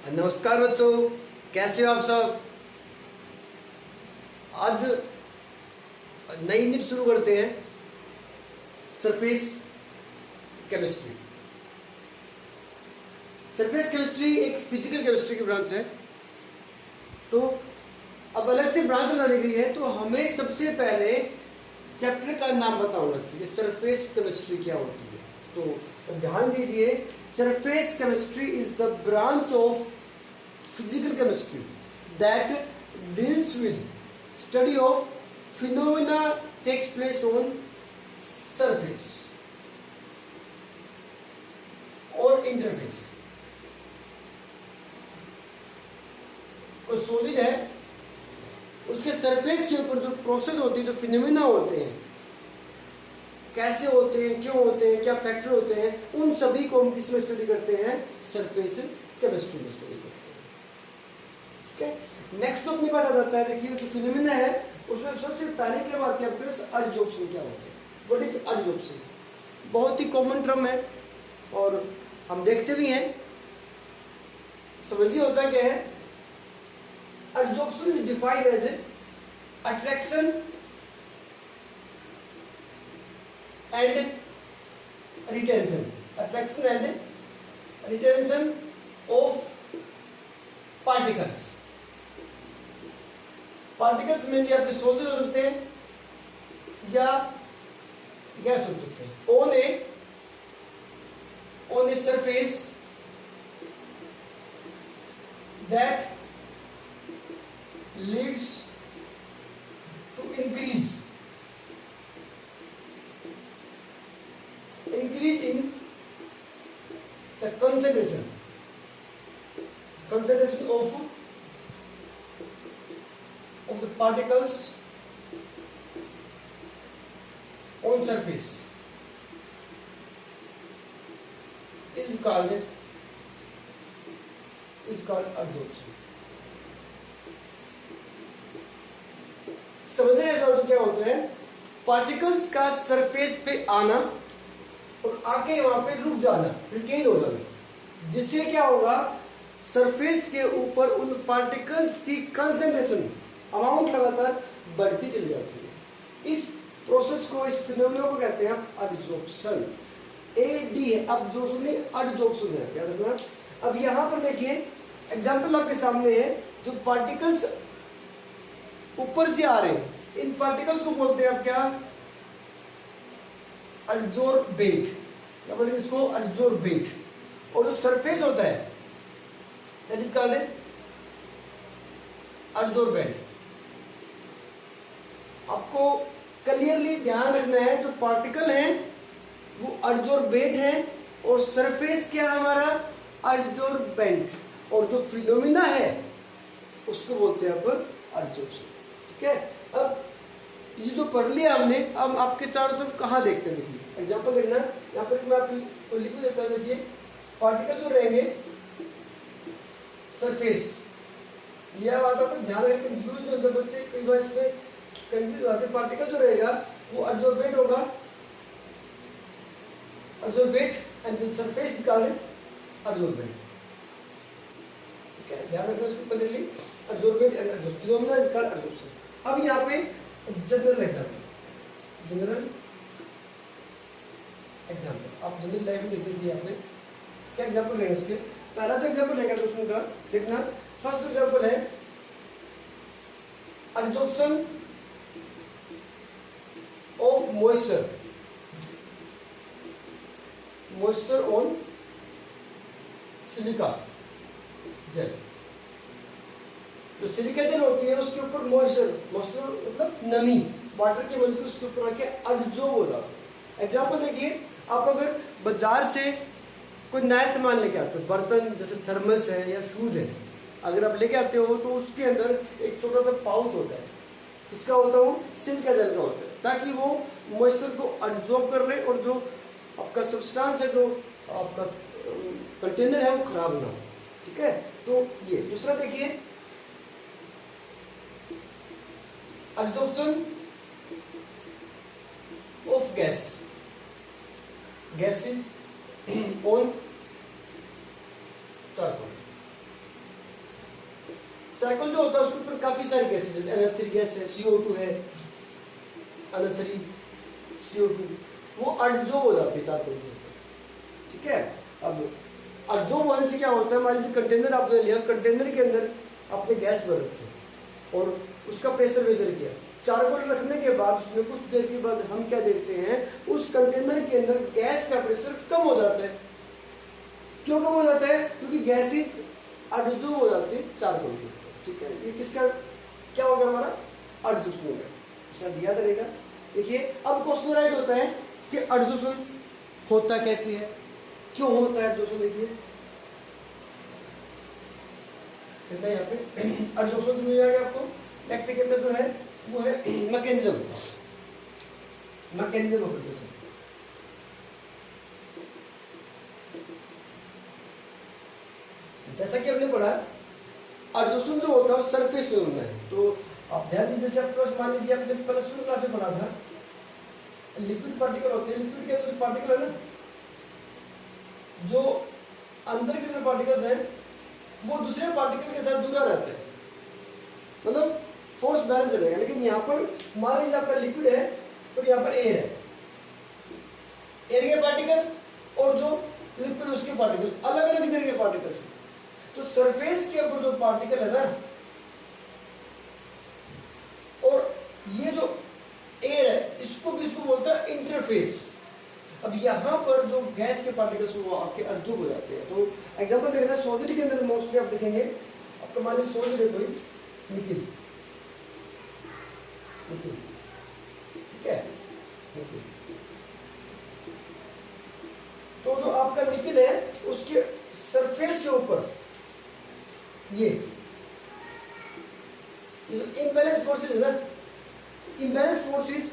नमस्कार बच्चों, कैसे हो आप सब। आज नई यूनिट शुरू करते हैं, सरफेस केमिस्ट्री। सरफेस केमिस्ट्री एक फिजिकल केमिस्ट्री की ब्रांच है। तो अब अलग से ब्रांच बना दी गई है, तो हमें सबसे पहले चैप्टर का नाम पता होना चाहिए, सरफेस केमिस्ट्री क्या होती है। तो ध्यान दीजिए, surface chemistry is the branch of physical chemistry that deals with study of phenomena takes place on surface or interface। कोई सॉलिड है, उसके सरफेस के ऊपर जो प्रोसेस होती है, जो फिनोमेना होते हैं, कैसे होते हैं, क्यों होते हैं, क्या फैक्टर होते हैं, उन सभी को हम किसमें स्टडी करते हैं, सरफेस केमिस्ट्री में स्टडी करते हैं। नेक्स्ट तो अपने पास आ जाता है, देखिए जो फिनोमेना है उसमें सबसे पहले क्या बात है आपके पास, एडजॉर्प्शन क्या होता है। What is adsorption? बहुत ही कॉमन टर्म है और हम देखते भी हैं, समझिए होता क्या है। Adsorption is defined as attraction and retention, attraction and retention of particles. Particles mainly आपके सॉलिड हो सकते हैं या गैस हो सकते हैं। On a surface that leads to increase in the concentration of the particles on surface is called absorption। समझे तो क्या होता है, पार्टिकल्स का सरफेस पे आना और आके वहां पे रुक जाना, रिटेन हो जाना, जिससे क्या होगा, सरफेस के ऊपर उन पार्टिकल्स की कंसंट्रेशन, अमाउंट लगातार बढ़ती चली जाती है। इस प्रोसेस को, इस फिनोमेना को कहते हैं एडजॉर्प्शन। एडी है, एब्जॉर्प्शन नहीं, एडजॉर्प्शन है, याद रखना। अब यहाँ पर देखिए एग्जांपल आपके सामने है, जो पार्टिकल्स ऊपर से आ रहे हैं, इन पार्टिकल्स को बोलते हैं आप क्या, एडजॉर्बेट। क्या बोलेंगे इसको, एडजॉर्बेट। और जो सरफेस होता है दैट इज कॉल्ड एडजॉर्बेंट। आपको क्लियरली ध्यान रखना है, जो पार्टिकल हैं वो एडजॉर्बेट है और सरफेस क्या है हमारा, एडजॉर्बेंट। और जो फिनोमेना है उसको बोलते हैं आप एडजॉर्प्शन। ठीक है, अब ये जो पढ़ लिया हमने, अब आपके चारों तरफ कहाँ देखते हैं, देखिए एग्जांपल देखना। यहाँ पर मैं आपको लिख देता हूँ, देखिए पार्टिकल जो रहेंगे सरफेस, यह बात आपको ध्यान रखें, कंफ्यूज नहीं होते बच्चे, कई बार इसमें कंफ्यूज होते हैं। पार्टिकल जो रहेगा वो एडजॉर्बेट होगा, adsorbate and the surface is called adsorbent. ठीक है, ध्यान रखना इसको clearly, adsorbate and adsorbent, phenomena is called adsorption. अब यहाँ पे जनरल एग्जांपल, आप जनरल लाइफ में देख लीजिए, यहाँ पे क्या एग्जांपल रहेगा इसके। पहला जो एग्जांपल रहेगा दोस्तों का देखना, फर्स्ट एग्जांपल है absorption of moisture on silica gel. जो सिलिका जेल होती है उसके ऊपर मॉइस्चर मतलब नमी, वाटर की मॉलिक्यूल उसके ऊपर आके एडजॉर्ब हो जाता है। एग्जांपल देखिए, आप अगर बाजार से कोई नया सामान लेके आते हो, बर्तन जैसे थर्मस है या शूज है, अगर आप लेके आते हो तो उसके अंदर एक छोटा सा पाउच होता है, किसका होता है वो, सिलिका जेल का होता है, ताकि वो मॉइस्चर को एब्जॉर्ब कर ले और जो आपका सब्सटेंस है, जो आपका कंटेनर है, वो खराब ना हो। ठीक है, तो ये दूसरा देखिए, absorption of gases on charcoal। Charcoal जो होता है उसके ऊपर काफी सारी गैसेस, जैसे NH3 गैस है, CO2 है, NH3 CO2, वो अडजॉर्ब हो जाती है चारकोल के ऊपर, ठीक है। अब अडजॉर्ब होने से क्या होता है, मान लीजिए कंटेनर आपने लिया, कंटेनर के अंदर आपने गैस भर रखी है और उसका प्रेशर मेजर किया, चारकोल रखने के बाद उसमें कुछ देर के बाद हम क्या देखते हैं, उस कंटेनर के अंदर गैस का प्रेशर कम हो जाता है। क्यों कम हो जाता है? क्योंकि गैसेज अडजॉर्ब हो जाती है चारकोल के ऊपर, ठीक है। ये किसका क्या हो गया, हमारा अडजॉर्प्शन हो गया, शायद याद रहेगा। देखिए अब क्वेश्चन राइट होता है कि अडजॉर्प्शन होता कैसे है, क्यों होता है अडजॉर्प्शन। देखिए कितना यहाँ पे अडजॉर्प्शन मिल जाएगा आपको। नेक्स्ट सेकंड जो है वो है मैकेनिज्म ऑफ अडजॉर्प्शन। जैसा कि हमने पढ़ा, अडजॉर्प्शन जो होता है सरफेस में होता है। तो आप ध्यान दीजिए, जैसे आपके पास मान लीजिए आपने प्लस 1 क्लास में पढ़ा था, लिक्विड पार्टिकल होते हैं, लिक्विड के अंदर जो पार्टिकल है ना, जो अंदर की तरफ पार्टिकल्स हैं वो दूसरे पार्टिकल के साथ जुड़ा रहता है, मतलब फोर्स बैलेंस रहेगा। लेकिन यहाँ पर मान लीजिए आपका लिक्विड है और यहाँ पर एयर है, एयर के पार्टिकल और जो लिक्विड उसके पार्टिकल अलग अलग तरह के पार्टिकल्स हैं। तो सरफेस के ऊपर जो पार्टिकल है ना, और ये जो एयर है इसको बोलता है इंटरफेस। अब यहाँ पर जो गैस के पार्टिकल्स वो आपके अडजॉर्ब हो जाते हैं। तो एग्जांपल देखना, सॉलिड के अंदर मोस्टली आप देखेंगे, आपका मान लीजिए सॉलिड है कोई, निकिल, ठीक है, निकिल। तो जो आपका निकिल है उसके सरफेस के ऊपर ये जो इम्बैलेंस फोर्सेज है ना, इम्बैलेंस फोर्सेज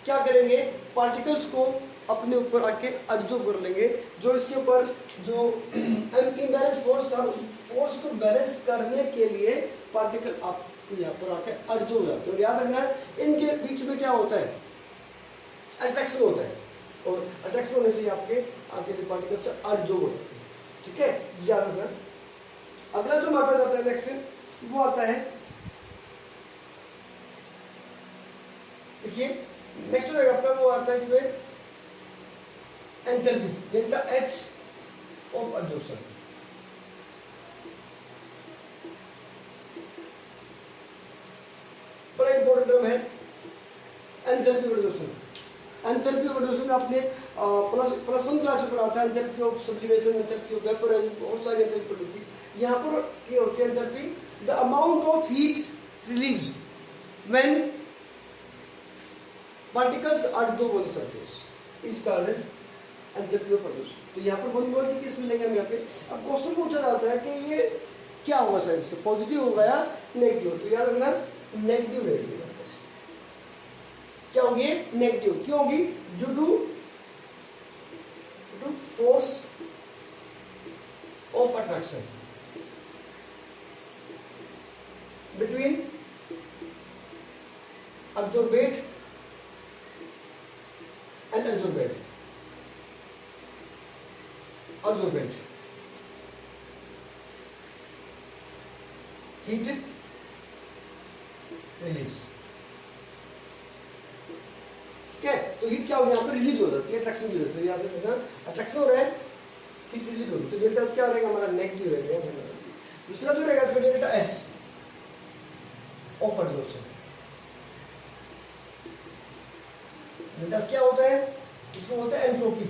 क्या करेंगे, पार्टिकल्स को अपने ऊपर आके अडजॉर्ब कर लेंगे। जो इसके ऊपर जो इम्बैलेंस फोर्स था, उस फोर्स को बैलेंस करने के लिए पार्टिकल आपको यहाँ पर आके अडजॉर्ब हो जाते हैं। और याद रखना, इनके बीच में क्या होता है, अट्रैक्शन होता है, और अट्रैक्शन होने से आपके पार्टिकल से अडजॉर्ब हो जाते हैं, ठीक है, याद रखना। अगला जो हमारे पास आता है नेक्स्ट, वो आता है, देखिए नेक्स्ट जो है आपका वो आता है इसमें एंथैल्पी, डेल्टा एच ऑफ अडजॉर्प्शन। बड़ा इंपॉर्टेंट टर्म है एंथैल्पी ऑफ अडजॉर्प्शन। एंथैल्पी ऑफ अडजॉर्प्शन आपने प्लस 1 क्लास में पढ़ा था, enthalpy of sublimation, enthalpy of vaporisation, बहुत सारी एंथैल्पी पढ़ी थी। यहाँ पर ये होती है enthalpy, the amount of heat release when particles adsorb on the surface is called enthalpy of adsorption. तो यहाँ पर वन मोर की केस मिलेंगे हम यहाँ पे। अब क्वेश्चन पूछा जाता है कि ये क्या होगा साइंस का, पॉजिटिव होगा या नेगेटिव। तो याद रखना नेगेटिव रहेगी, क्या होगी, नेगेटिव। क्यों होगी, due to force of attraction between absorbate and adsorbate. Heat release, ठीक है। तो हीट क्या होगी, यहाँ पर रिलीज हो जाती है, अट्रैक्शन की वजह से। याद रखना अट्रैक्शन हो रहा है, हीट रिलीज होगी, तो डेल्टा क्या रहेगा हमारा, नेगेटिव रहेगा। दूसरा जो रहेगा इसमें डेल्टा एस ऑफ अडजॉर्प्शन। डेल्टा क्या होता है, इसको बोलते हैं एंट्रोपी।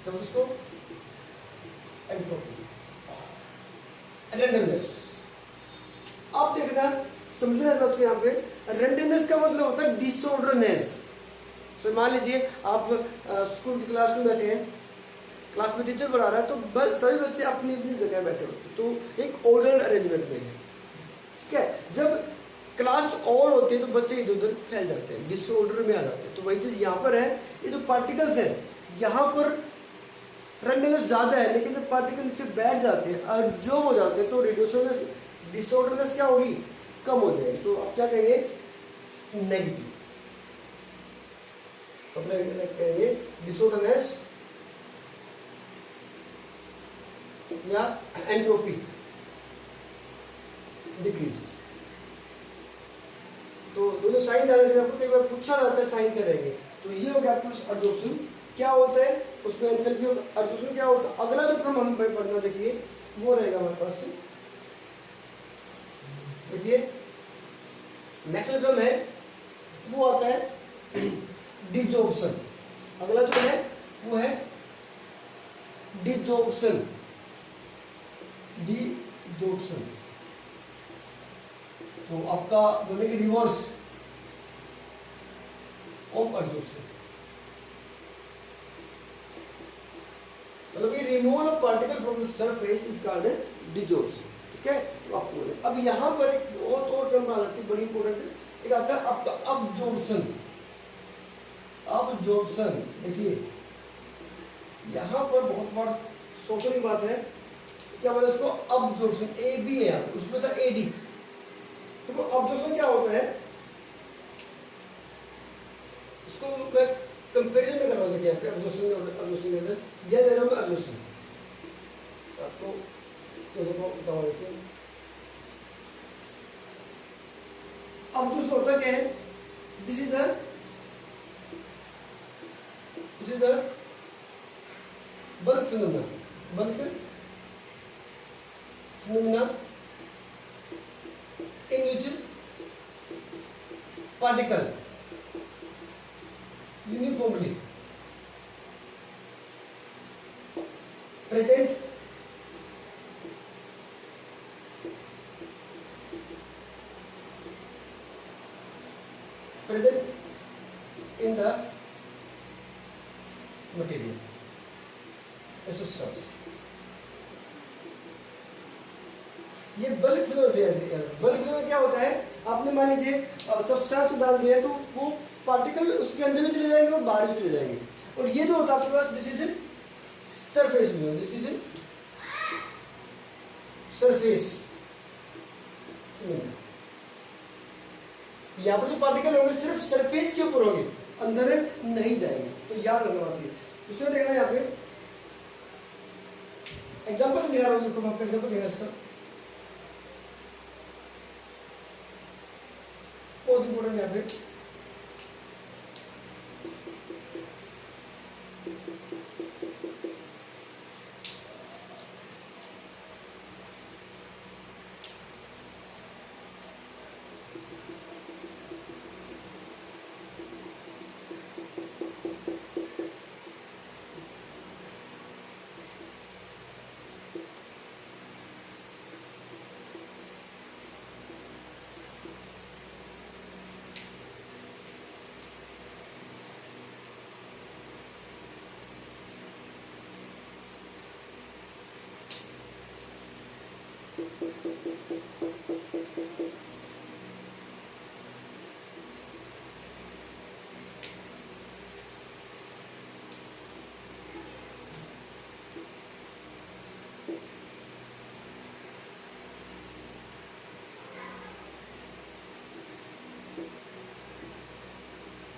तो इसको एंट्रोपी, रैंडमनेस। आप देखना, समझना इस बात को, यहाँ पे रैंडमनेस का मतलब होता है डिसऑर्डरनेस। तो मान लीजिए आप स्कूल की क्लास में बैठे हैं, क्लास में टीचर पढ़ा रहा है, तो बस सभी बच्चे अपनी अपनी जगह बैठे होते हैं, तो एक ऑर्डर अरेंजमेंट में है, ठीक है। जब क्लास और होती है तो बच्चे इधर उधर फैल जाते हैं, डिसऑर्डर में आ जाते हैं। तो वही चीज़ यहाँ पर है, ये जो पार्टिकल्स हैं यहाँ पर रैंडमनेस ज़्यादा है, लेकिन जब पार्टिकल नीचे बैठ जाते हैं, अडजॉर्ब हो जाते हैं, तो डिसऑर्डरनेस क्या होगी, कम हो जाएगी। तो आप क्या कहेंगे, नेगेटिव। तो अपने कहेंगे डिसऑर्डरनेस या एंट्रोपी, डिक्रीजेस। तो दोनों साइन डालने से आपको कई बार पूछा जाता है साइन करेंगे, तो ये हो गया आपका एब्जॉर्प्शन। क्या होता है उसमें एंथैल्पी ऑफ एब्जॉर्प्शन क्या होता है, अगला जो क्रम हम पढ़ना देखिए वो रहेगा हमारे पास। देखिए नेक्स्ट क्रम है वो आता है डिजॉर्प्शन। अगला जो है वो है डिजॉर्प्शन। डिजॉर्प्शन तो आपका बोलेंगे रिवर्स ऑफ एब्जॉर्प्शन, मतलब ये removal of particle from the surface is called desorption. ठीक है, तो आपको बोले अब यहाँ पर एक और टर्म आ जाती है बड़ी इंपॉर्टेंट है, एक आता है आपका अब्जॉर्प्शन। अब्जॉर्प्शन देखिए यहाँ पर बहुत बार सोचने की बात है, क्या बोले उसको अब्जॉर्प्शन, ए बी है यहाँ उसमें था ए डी। देखो अब्जॉर्प्शन क्या होता है, इसको मैं कंपैरिजन में कर रहा हूँ। देखिए यहाँ पे अब्जॉर्प्शन के अंदर यह ले रहा हूँ एब्जॉर्प्शन, आपको देखो बताओ देखिए अब्जॉर्प्शन होता क्या है, this is the bulk phenomena. Bulk phenomena in which particle uniformly present in the material, a substance। ये बल्क फिनोमेना। बल्क फिनोमेना क्या होता है, आपने मान लीजिए सब्सटेंस को डाल दिया तो वो पार्टिकल उसके अंदर भी चले जाएंगे और बाहर भी चले जाएंगे। और ये जो होता है आपके पास दिस इज सरफेस में, दिस इज सरफेस फिनोमेना। यहाँ पर जो पार्टिकल होंगे सिर्फ सरफेस के ऊपर होंगे, अंदर नहीं जाएंगे, तो याद रखना बात है। दूसरा देखना यहाँ पे एग्जाम्पल दिखा रहा हूँ, एग्जाम्पल देखना इसका बहुत इंपॉर्टेंट यहाँ पे।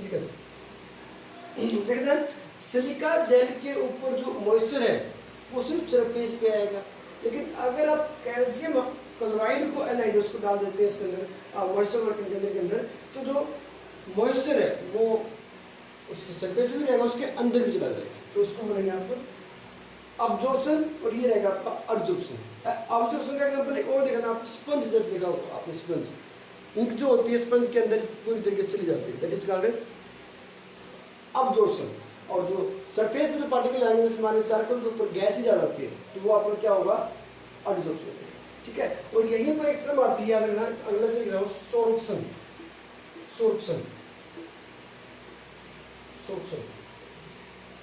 ठीक है, देखते हैं सिलिका जेल के ऊपर जो मॉइस्चर है वो सिर्फ सरफेस पे आएगा, लेकिन अगर आप कैल्शियम क्लोराइड को एनाइड्स को डाल देते हैं इसके अंदर मॉइस्चर कंटेनर के अंदर, तो जो मॉइस्चर है वो उसके सरफेस पे भी रहेगा, उसके अंदर भी चला जाएगा, तो उसको बोलेंगे आपको अब्जॉर्प्शन। और ये रहेगा आपका एडजॉर्प्शन। एब्जॉर्प्शन का एग्जांपल एक और देखना, आप स्पंज जैसे देखा होगा आपने, स्पंज इंक जो होती है स्पंज के अंदर पूरी तरीके से चली जाती है, दैट इज कॉल्ड अब्जॉर्प्शन। और जो सरफेस में जो पार्टिकल आएंगे जैसे मान लीजिए चारकोल के ऊपर गैस ही ज्यादा आती है तो वो आपका क्या होगा, एडजॉर्प्शन। ठीक है, और यहीं पर एक टर्म आती है याद रखना, अगला से लिख सोर्प्शन। सोर्प्शन सोर्प्शन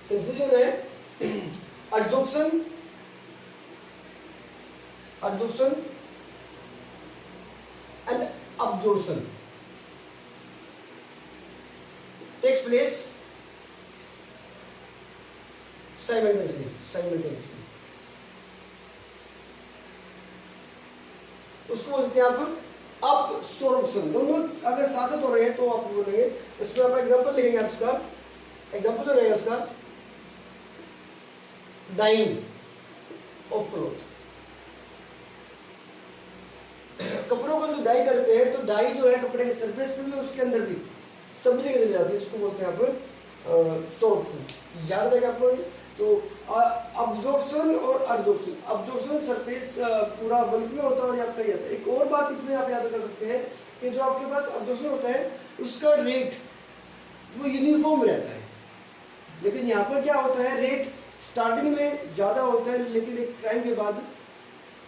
कंफ्यूजन है। Adsorption adsorption and absorption takes place simultaneously। उसको बोलते हैं आप अब्सॉर्प्शन। दोनों अगर साथ साथ हो रहे हैं तो आप बोलेंगे, इसमें आप एग्जांपल लिखेंगे, आप इसका एग्जांपल जो रहेगा इसका डाइंग ऑफ क्लॉथ। कपड़ों को जो डाई करते हैं तो डाई जो है कपड़े के सरफेस पे भी उसके अंदर भी सब जगह चली जाती है, इसको बोलते हैं आप सोर्प्शन। याद रहेगा आपको ये। तो अब्जॉर्प्शन और एडजॉर्प्शन, अब्जॉर्प्शन सरफेस पूरा बल्क में होता है और आपका ये आता है। एक और बात इसमें आप याद कर सकते हैं कि जो आपके पास अब्जॉर्प्शन होता है उसका रेट वो यूनिफॉर्म रहता है, लेकिन यहाँ पर क्या होता है रेट स्टार्टिंग में ज़्यादा होता है लेकिन एक टाइम के बाद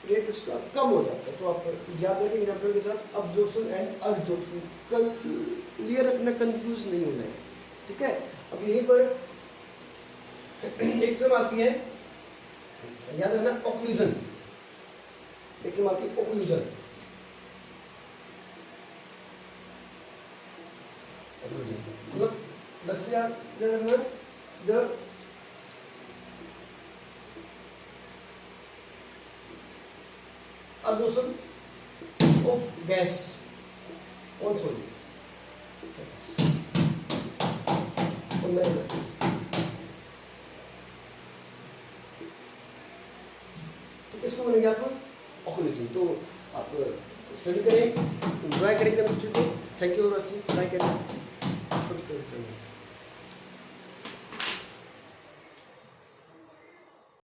रेट उसका कम हो जाता है। तो आप याद रखें एग्जाम्पल के साथ अब्जॉर्प्शन एंड एडजॉर्प्शन, क्लियर रखना, कंफ्यूज नहीं होना है, ठीक है। अब यहीं पर एक टर्म आती है, याद रखना, ओक्लूजन। एक टर्म आती है ओक्लूजन, मतलब लक्ष्य याद रखना, the absorption of gas on solid surface on metal surface। तो किसको बोलेंगे आप ओक्लूजन। तो आप स्टडी करें, एंजॉय करें केमिस्ट्री को। Thank you for watching, bye.